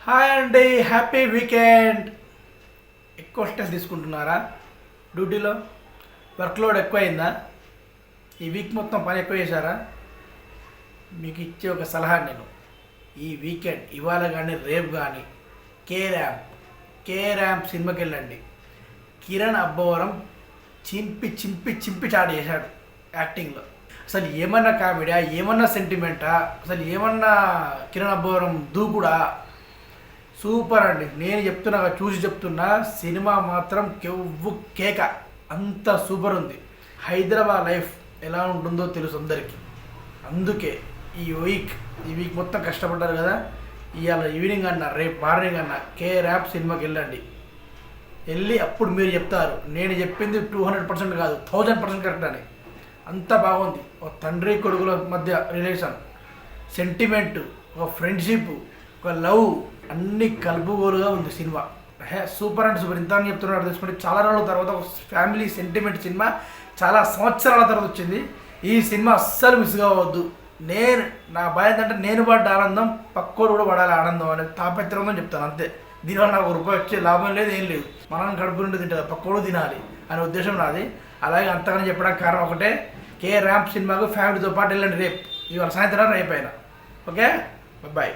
Hi అండి, happy weekend. ఎక్కువ stress తీసుకుంటున్నారా? డ్యూటీలో వర్క్లోడ్ ఎక్కువైందా? ఈ వీక్ మొత్తం పని ఎక్కువ చేశారా? మీకు ఇచ్చే ఒక సలహా నేను, ఈ వీకెండ్ ఇవాళ కానీ రేపు కానీ కే ర్యాంప్ సినిమాకి వెళ్ళండి. కిరణ్ అబ్బవరం చింపి చింపి చింపి చాటు చేశాడు యాక్టింగ్లో. అసలు ఏమన్నా కామెడీయా, ఏమన్నా సెంటిమెంటా, అసలు ఏమన్నా కిరణ్ అబ్బవరం దూకుడా, సూపర్ అండి. నేను చెప్తున్నా, చూసి చెప్తున్నా, సినిమా మాత్రం కెవ్వు కేక, అంత సూపర్ ఉంది. హైదరాబాద్ లైఫ్ ఎలా ఉంటుందో తెలుసు అందరికీ. అందుకే ఈ వీక్ మొత్తం కష్టపడ్డారు కదా, ఇవాళ ఈవినింగ్ అన్న రేపు మార్నింగ్ అన్న కే ర్యాంప్ సినిమాకి వెళ్ళండి. వెళ్ళి అప్పుడు మీరు చెప్తారు నేను చెప్పింది 200% కాదు, 1000% కరెక్ట్ అని. అంత బాగుంది. ఒక తండ్రి కొడుకుల మధ్య రిలేషన్, సెంటిమెంట్, ఒక ఫ్రెండ్షిప్, ఒక లవ్, అన్ని కలుపుగోలుగా ఉంది సినిమా. సూపర్ అంటే సూపర్. ఇంత అని చెప్తున్నాడు తెలుసుకుంటే, చాలా రోజుల తర్వాత ఒక ఫ్యామిలీ సెంటిమెంట్ సినిమా చాలా సంవత్సరాల తర్వాత వచ్చింది. ఈ సినిమా అస్సలు మిస్ కావద్దు. నా భయం ఏంటంటే నేను పడ్డ ఆనందం పక్కోడు కూడా పడాలి ఆనందం అనేది తాపత్రంతో చెప్తాను అంతే. దీనివల్ల నాకు రూపాయి వచ్చే లాభం లేదు, ఏం లేదు. మనం కడుపు నుండి తింటుంది, పక్కోడు తినాలి అనే ఉద్దేశం నాది. అలాగే అంతగానే చెప్పడానికి కారణం ఒకటే, కే ర్యాంప్ సినిమాకు ఫ్యామిలీతో పాటు వెళ్ళండి రేపు, ఇవాళ సాయంత్రం రేపు అయినా. Okay, bye.